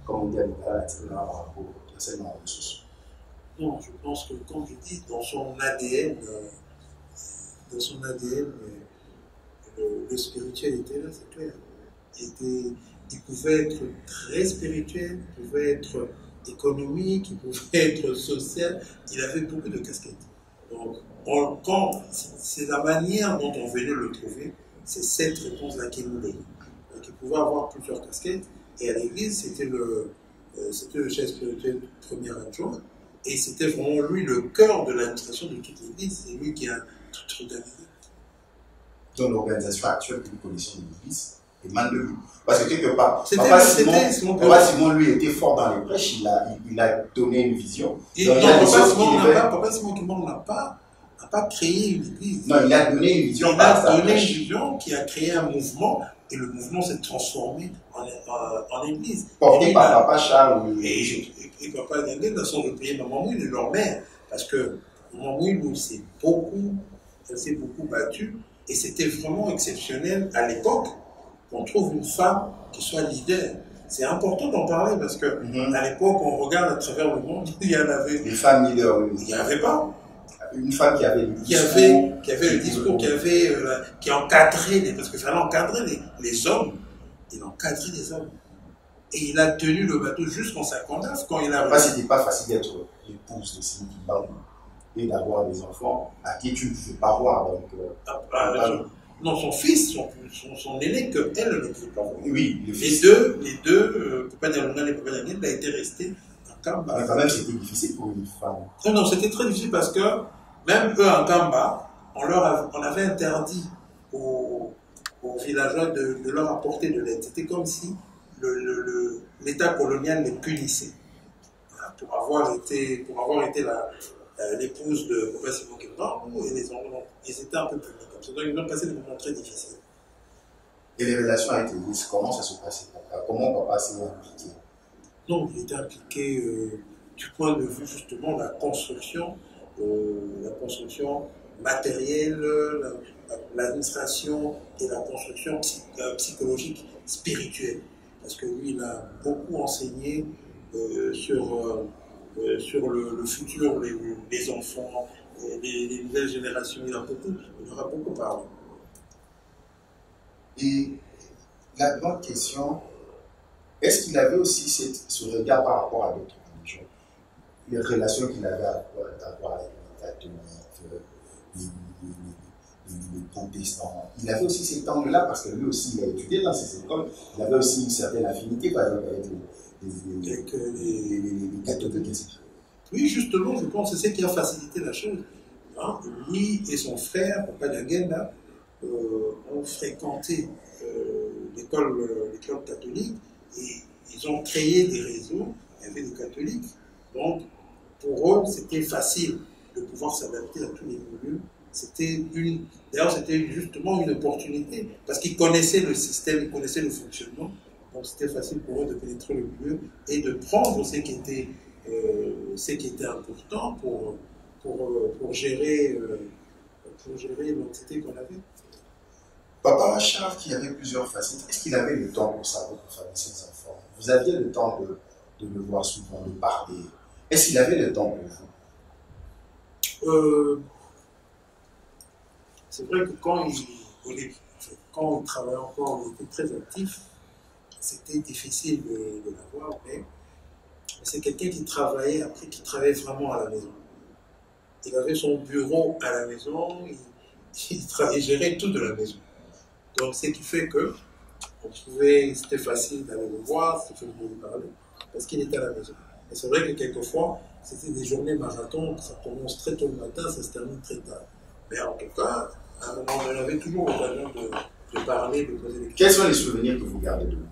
Comme on dit à l'État, c'est un rapport, c'est un ressource. Non, je pense que, comme je dis, dans son ADN, le spirituel était là, c'est clair. Il pouvait être très spirituel, il pouvait être économique, il pouvait être social, il avait beaucoup de casquettes. Donc, c'est la manière dont on venait le trouver, c'est cette réponse-là qui nous donne. Donc, il pouvait avoir plusieurs casquettes, et à l'église, c'était le chef spirituel premier adjoint, et c'était vraiment lui le cœur de l'administration de toute l'église, c'est lui qui a tout organisé. Dans l'organisation actuelle que nous connaissons de l'église, émane de lui. Parce que quelque part, Papa Simon, lui, était fort dans les prêches, il a donné une vision. Papa Simon Kimbangu n'a pas créé une église. Non, il a donné une vision. Il a donné une vision qui a créé un mouvement, et le mouvement s'est transformé en église. Porté par Papa Charles. Et Papa Nyangé, dans son prier Maman Mouille, leur mère, parce que Maman Mouille s'est beaucoup battue, et c'était vraiment exceptionnel à l'époque qu'on trouve une femme qui soit leader. C'est important d'en parler parce que à l'époque, on regarde à travers le monde, il y en avait. Les femmes leaders, oui. Il n'y en avait pas. Une femme qui avait le discours. Qui avait le discours, qui encadrait, parce qu'il fallait encadrer les hommes. Il encadrait les hommes. Et il a tenu le bateau jusqu'en 59 quand il a. C'était pas facile d'être l'épouse de Simon Kimbangu et d'avoir des enfants à qui tu ne pouvais pas voir. Donc, non, son fils, son aîné, qu'elle ne pouvait pas voir. Oui, les deux, Papa Nyalunga et Papa Nyangé, il a été resté en Kamba. Mais quand même, c'était difficile pour une femme. Non, c'était très difficile parce que même eux en Kamba, on avait interdit aux villageois de leur apporter de l'aide. C'était comme si l'État colonial les punissait. Pour avoir été l'épouse de Papa Simon Kimbangu et les enfants, ils étaient un peu punis comme ça. Donc ils ont passé des moments très difficiles. Et les relations avec l'église, comment ça se passait? Comment Papa s'est impliqué? Non, il était impliqué du point de vue justement de la construction matérielle, l'administration et la construction psychologique, spirituelle. Parce que lui, il a beaucoup enseigné sur le futur, les enfants, les nouvelles générations. Il aura beaucoup parlé. Et la grande question, est-ce qu'il avait aussi ce regard par rapport à d'autres religions? Les relations qu'il avait à avoir avec les catholiques, les protestants. Il avait aussi cet angle-là parce que lui aussi, il a étudié dans ces écoles. Il avait aussi une certaine affinité, par exemple, avec les catholiques, etc. Oui, justement, je pense que c'est ce qui a facilité la chose. Hein? Lui et son frère, Papa Nyangé, ont fréquenté l'école catholique et ils ont créé des réseaux. Il y avait des catholiques. Donc, pour eux, c'était facile de pouvoir s'adapter à tous les milieux. D'ailleurs, c'était justement une opportunité parce qu'ils connaissaient le système, ils connaissaient le fonctionnement. Donc, c'était facile pour eux de pénétrer le milieu et de prendre ce qui était important pour gérer l'entité qu'on avait. Papa Charles, qui avait plusieurs facettes, est-ce qu'il avait le temps pour ça, pour famille ses enfants? Vous aviez le temps de le voir souvent, de parler. Est-ce qu'il avait le temps pour vous? C'est vrai que quand il travaillait encore, il était très actif. C'était difficile de l'avoir, mais c'est quelqu'un qui travaillait, après qui travaillait vraiment à la maison. Il avait son bureau à la maison, il gérait tout de la maison. Donc, ce qui fait que c'était facile d'aller le voir, c'était facile de lui parler, parce qu'il était à la maison. Et c'est vrai que quelquefois, c'était des journées marathon, ça commence très tôt le matin, ça se termine très tard. Mais en tout cas, à un moment, on avait toujours l'occasion de parler, de poser des questions. Quels sont les souvenirs que vous gardez de lui?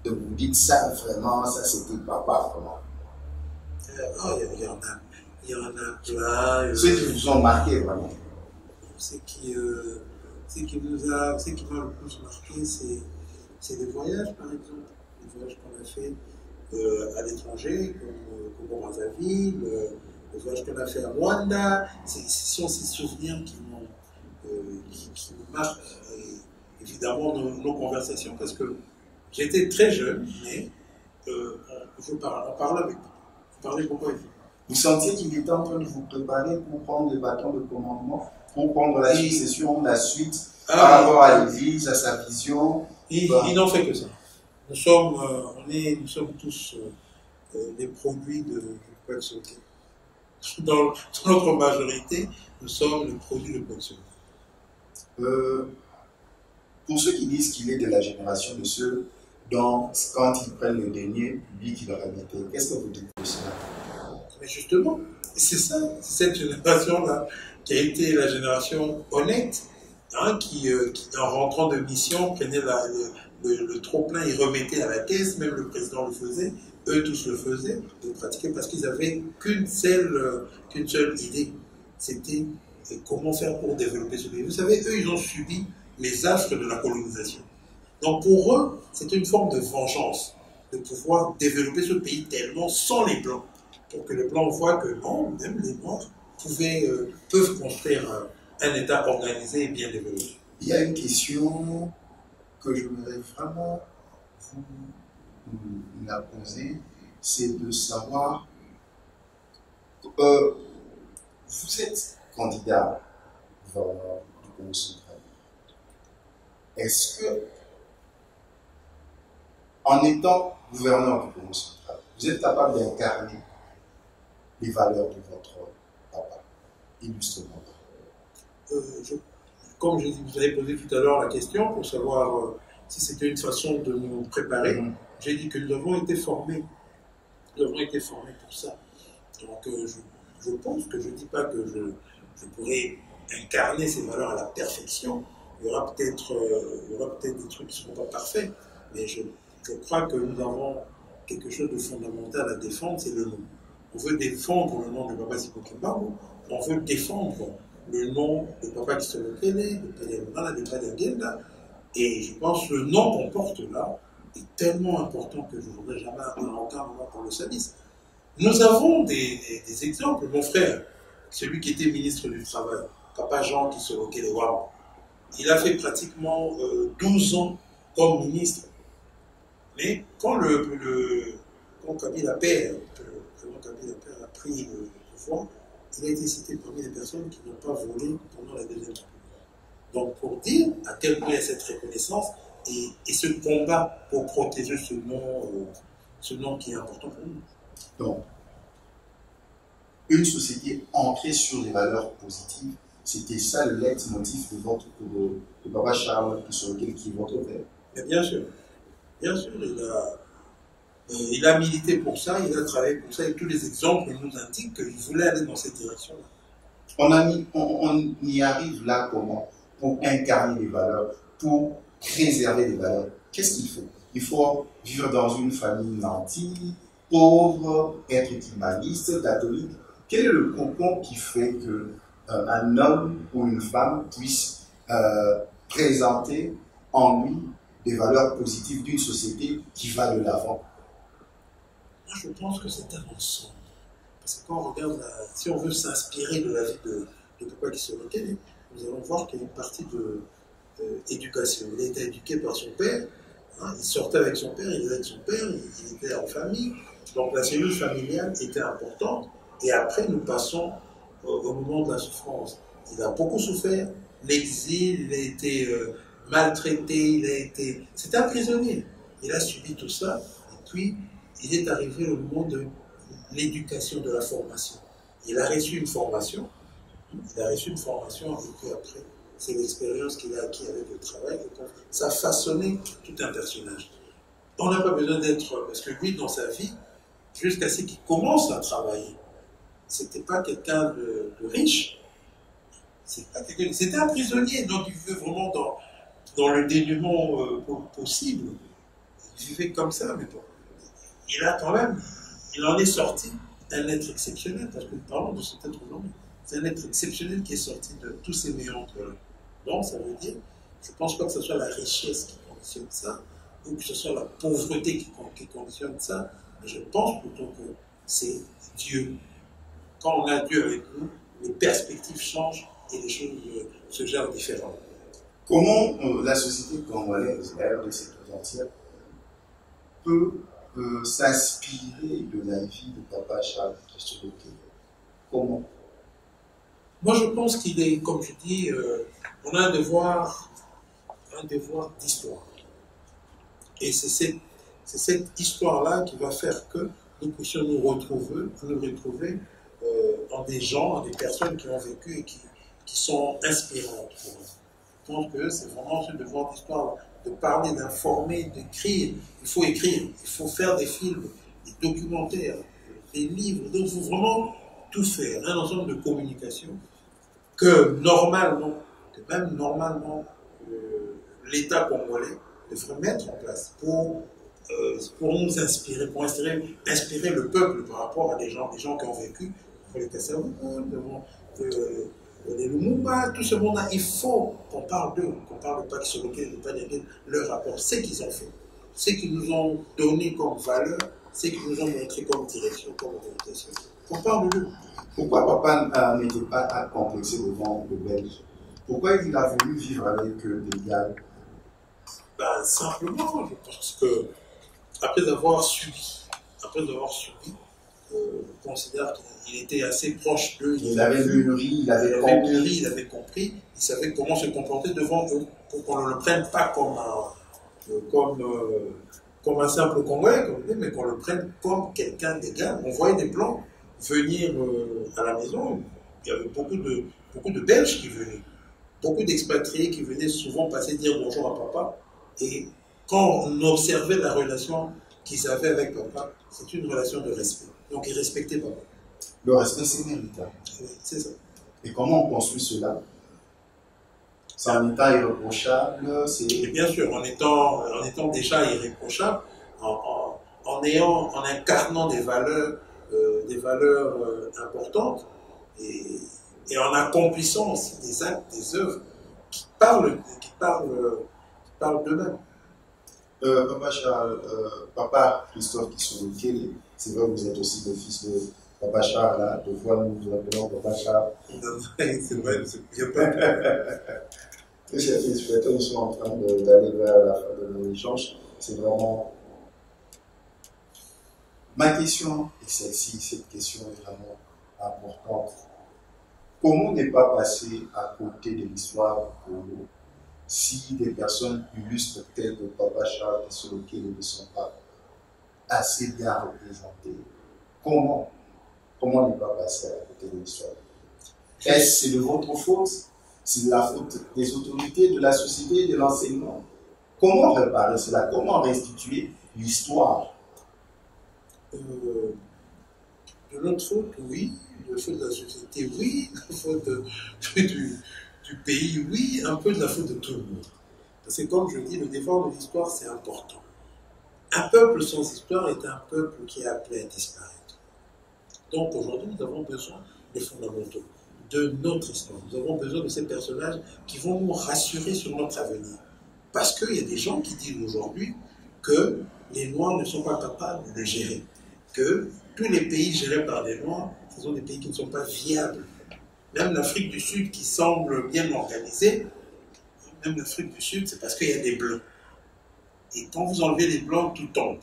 De vous dites ça, vraiment, ça c'était papa, vraiment. Il y en a plein. Ceux qui vous ont marqué, vraiment. Ce qui m'a le plus marqué, c'est les voyages, par exemple. Les voyages qu'on a fait à l'étranger, comme au Brazzaville, les voyages qu'on a fait à Rwanda. Ce sont ces souvenirs qui me marquent, et évidemment, nos conversations, parce que j'étais très jeune, mais on parlait avec lui. On parlait beaucoup avec lui. Vous sentiez qu'il était en train de vous préparer pour prendre le bâton de commandement, pour prendre la succession, la suite, par rapport à l'Église, à sa vision? Il n'en fait que ça. Nous sommes tous des produits de Paul Sauté. Dans notre majorité, nous sommes le produit de Paul Sauté. Pour ceux qui disent qu'il est de la génération de ceux dont, quand ils prennent le denier public, ils leur remettent, qu'est-ce que vous dites de cela? Mais justement, c'est ça, c'est cette génération-là qui a été la génération honnête, hein, qui en rentrant de mission, prenait le trop-plein, ils remettaient à la caisse, même le président le faisait, eux tous le faisaient, de pratiquer, parce qu'ils n'avaient qu'une seule idée, c'était comment faire pour développer ce pays. Vous savez, eux, ils ont subi les affres de la colonisation. Donc pour eux, c'était une forme de vengeance, de pouvoir développer ce pays tellement sans les Blancs, pour que les Blancs voient que non, même les Noirs peuvent construire un État organisé et bien développé. Il y a une question que je voudrais vraiment vous la poser, c'est de savoir, vous êtes candidat gouverneur du Congo central. Est-ce que, en étant gouverneur du Congo central, vous êtes capable d'incarner les valeurs de votre papa, illustrement? Comme vous avez posé tout à l'heure la question pour savoir si c'était une façon de nous préparer, j'ai dit que nous avons été formés. Nous avons été formés pour ça. Donc je pense que je ne dis pas que je pourrais incarner ces valeurs à la perfection. Il y aura peut-être des trucs qui ne seront pas parfaits, mais je crois que nous avons quelque chose de fondamental à défendre, c'est le nom. On veut défendre le nom de Papa Sikoki Mbangu, on veut défendre le nom de Papa Kisolokele, de Père de Père Ngenda, et je pense que le nom qu'on porte là est tellement important que je ne voudrais jamais à aucun moment qu'on le salisse. Nous avons des exemples. Mon frère, celui qui était ministre du Travail, Papa Jean Kisolokele Wama, il a fait pratiquement 12 ans comme ministre. Mais quand Kabila Père a pris le pouvoir, il a été cité parmi les personnes qui n'ont pas volé pendant la Deuxième République. Donc pour dire à quel point il y a cette reconnaissance et ce combat pour protéger ce nom qui est important pour nous. Donc, une société ancrée sur des valeurs positives, c'était ça le leitmotiv de Papa Charles Kisolokele, qui est votre père. Mais bien sûr, il a milité pour ça, il a travaillé pour ça, et tous les exemples nous indiquent qu'il voulait aller dans cette direction-là. On y arrive là comment? Pour incarner les valeurs, pour préserver les valeurs. Qu'est-ce qu'il faut? Il faut vivre dans une famille nantie, pauvre, être humaniste, catholique. Quel est le cocon qui fait qu'un homme ou une femme puisse présenter en lui des valeurs positives d'une société qui va de l'avant? Moi, je pense que c'est un ensemble. Parce que quand on regarde, si on veut s'inspirer de la vie de Papa Kisolokele, nous allons voir qu'il y a une partie d'éducation. Il a été éduqué par son père, hein, il sortait avec son père, il était avec son père, il était en famille, Donc la cellule familiale était importante et après nous passons au moment de la souffrance. Il a beaucoup souffert, l'exil, il a été maltraité, c'était un prisonnier. Il a subi tout ça et puis il est arrivé au moment de l'éducation, de la formation. Il a reçu une formation, et puis après, c'est l'expérience qu'il a acquis avec le travail, ça a façonné tout un personnage. On n'a pas besoin d'être, parce que lui, dans sa vie, jusqu'à ce qu'il commence à travailler, c'était pas quelqu'un de riche, c'était un prisonnier, donc il vivait vraiment dans le dénuement possible. Il vivait comme ça, mais bon, il en est sorti un être exceptionnel, parce que nous parlons de cet être humain. C'est un être exceptionnel qui est sorti de tous ces méandres-là. Donc, ça veut dire, je ne pense pas que ce soit la richesse qui conditionne ça, ou que ce soit la pauvreté qui conditionne ça, mais je pense plutôt que c'est Dieu. Quand on a Dieu avec nous, les perspectives changent et les choses se gèrent différemment. Comment la société congolaise, d'ailleurs de cette entière, peut s'inspirer de la vie de Papa Charles Christophe? Comment? Moi, je pense qu'il est, comme je dis, on a un devoir d'histoire. Et c'est cette histoire-là qui va faire que nous puissions nous retrouver en des gens, en des personnes qui ont vécu et qui sont inspirantes pour nous. Je pense que c'est vraiment ce devoir d'histoire, de parler, d'informer, d'écrire. Il faut écrire, il faut faire des films, des documentaires, des livres. Donc, il faut vraiment tout faire, un ensemble de communication que même normalement, l'État congolais devrait mettre en place pour nous inspirer, pour inspirer le peuple par rapport à des gens qui ont vécu, les Kassavou, les Lumumba, tout ce monde-là. Il faut qu'on parle d'eux, qu'on parle de Pax Soloké, de Pademé, leur rapport, ce qu'ils ont fait, ce qu'ils nous ont donné comme valeur, ce qu'ils nous ont montré comme direction, comme orientation. On parle d'eux. Pourquoi papa n'était pas complexé devant le Belge? Pourquoi il a voulu vivre avec des gars? Simplement, je pense que après avoir subi, je considère qu'il était assez proche d'eux. Il avait mûri, il avait compris, il savait comment se comporter devant eux, pour qu'on ne le prenne pas comme un simple Congolais, mais qu'on le prenne comme quelqu'un d'égal. On voyait des Blancs venir à la maison. Il y avait beaucoup de Belges qui venaient, beaucoup d'expatriés qui venaient souvent passer dire bonjour à papa. Et quand on observait la relation qu'ils avaient avec papa, c'est une relation de respect. Donc ils respectaient papa. Le respect, c'est mérite. Oui, c'est ça. Et comment on construit cela? C'est un état irréprochable, et bien sûr, en étant déjà irréprochable, en incarnant des valeurs importantes et en accomplissant aussi des actes, des œuvres qui parlent d'eux-mêmes. Papa Charles, Papa Christophe Kisoloké, c'est vrai que vous êtes aussi le fils de Papa Charles, là, de fois nous appelons Papa Charles. C'est vrai, je ne sais pas. Très chers téléspectateurs, nous sommes en train d'aller vers la fin de nos échanges. C'est vraiment. Ma question est celle-ci, cette question est vraiment importante. Comment ne pas passer à côté de l'histoire du Congo si des personnes illustres telles que Papa Charles Kisoloké ne sont pas assez bien représentées? Comment ne pas passer à côté de l'histoire? Est-ce c'est de votre faute? C'est de la faute des autorités, de la société, de l'enseignement? Comment réparer cela? Comment restituer l'histoire? De notre faute, oui. De la faute de la société, oui. De la faute du pays, oui. Un peu de la faute de tout le monde. Parce que comme je dis, le devoir de l'histoire, c'est important. Un peuple sans histoire est un peuple qui est appelé à disparaître. Donc aujourd'hui, nous avons besoin des fondamentaux de notre histoire. Nous avons besoin de ces personnages qui vont nous rassurer sur notre avenir. Parce qu'il y a des gens qui disent aujourd'hui que les Noirs ne sont pas capables de gérer. Que tous les pays gérés par des Noirs, ce sont des pays qui ne sont pas viables. Même l'Afrique du Sud qui semble bien organisée, même l'Afrique du Sud, c'est parce qu'il y a des Blancs. Et quand vous enlevez les Blancs, tout tombe.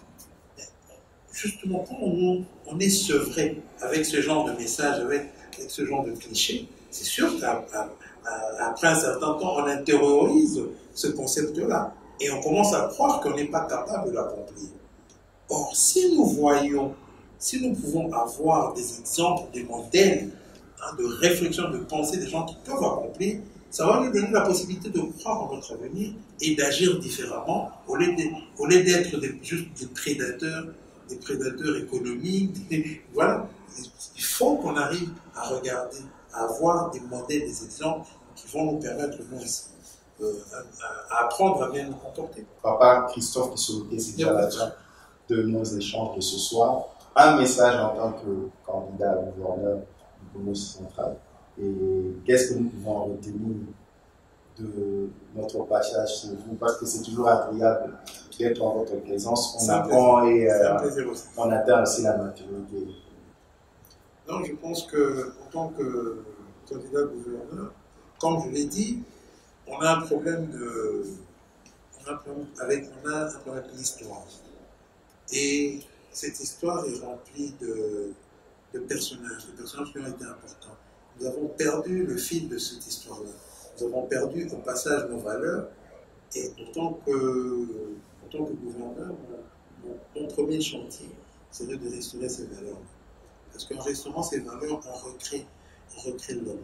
justement, quand on est sevré avec ce genre de message, avec ce genre de clichés, c'est sûr qu'après un certain temps, on intériorise ce concept-là et on commence à croire qu'on n'est pas capable de l'accomplir. Or, si nous voyons, si nous pouvons avoir des exemples, des modèles de réflexion, de pensée des gens qui peuvent accomplir, ça va nous donner la possibilité de croire en notre avenir et d'agir différemment au lieu d'être juste des prédateurs économiques. Voilà. Il faut qu'on arrive à regarder, à avoir des modèles, des exemples qui vont nous permettre, nous aussi, à apprendre à bien nous comporter. Papa Christophe Kissoloké, c'est déjà la fin de nos échanges de ce soir. Un message en tant que candidat à gouverneur du Congo central. Et qu'est-ce que nous pouvons retenir de notre passage sur vous? Parce que c'est toujours agréable d'être en votre présence. On apprend et on atteint aussi la maturité. Donc je pense qu'en tant que candidat gouverneur, comme je l'ai dit, on a un problème avec l'histoire. Et cette histoire est remplie de personnages qui ont été importants. Nous avons perdu le fil de cette histoire-là. Nous avons perdu au passage nos valeurs. Et en tant que gouverneur, mon premier chantier, c'est de restaurer ces valeurs. Parce qu'en restaurant ces valeurs, on recrée l'homme.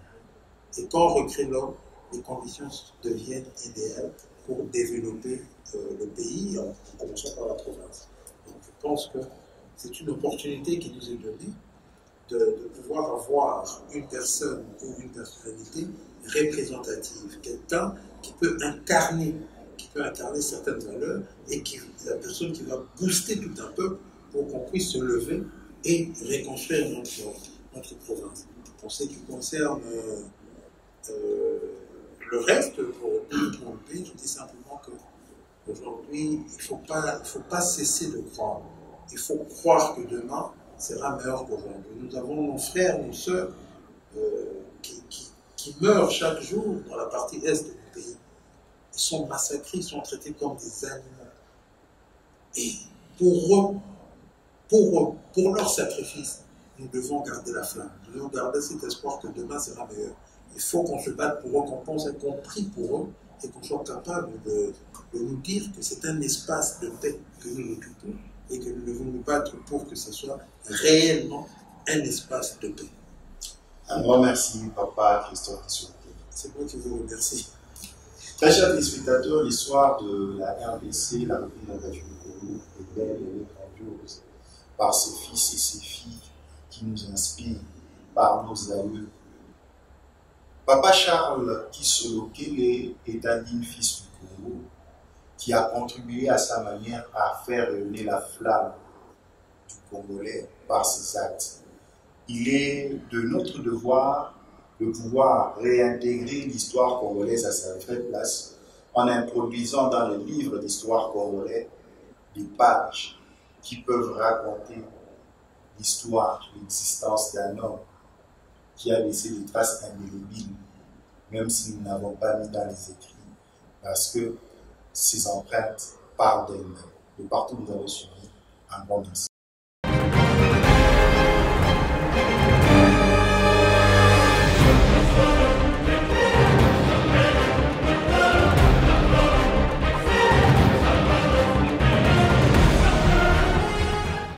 Et quand on recrée l'homme, les conditions deviennent idéales pour développer le pays, en commençant par la province. Donc je pense que c'est une opportunité qui nous est donnée de pouvoir avoir une personne ou une personnalité représentative, quelqu'un qui peut incarner certaines valeurs et la personne qui va booster tout un peuple pour qu'on puisse se lever et reconstruire notre province. Pour ce qui concerne le reste, pour le pays, je dis simplement qu'aujourd'hui, il ne faut pas cesser de croire. Il faut croire que demain sera meilleur qu'aujourd'hui. Nous avons nos frères, nos sœurs qui meurent chaque jour dans la partie est du pays. Ils sont massacrés, ils sont traités comme des animaux. Et pour leur sacrifice, nous devons garder la flamme. Nous devons garder cet espoir que demain sera meilleur. Il faut qu'on se batte pour eux, qu'on pense et qu'on prie pour eux, et qu'on soit capable de nous dire que c'est un espace de paix que nous occupons, et que nous devons nous battre pour que ce soit réellement un espace de paix. Un grand merci, Papa Christophe Kissoloké. C'est moi qui vous remercie. Très chers téléspectateurs, l'histoire de la RDC, la représentation du Congo, est belle et grandiose par ses fils et ses filles qui nous inspirent, par nos aïeux. Papa Charles Kissoloké est un digne fils du Congo qui a contribué à sa manière à faire rayonner la flamme du Congolais par ses actes. Il est de notre devoir de pouvoir réintégrer l'histoire congolaise à sa vraie place en introduisant dans le livre d'histoire congolais des pages qui peuvent raconter l'histoire, l'existence d'un homme qui a laissé des traces indélébiles, même si nous n'avons pas mis dans les écrits, parce que ces empreintes parlent d'elles-mêmes. De partout où vous avez suivi, un bon merci.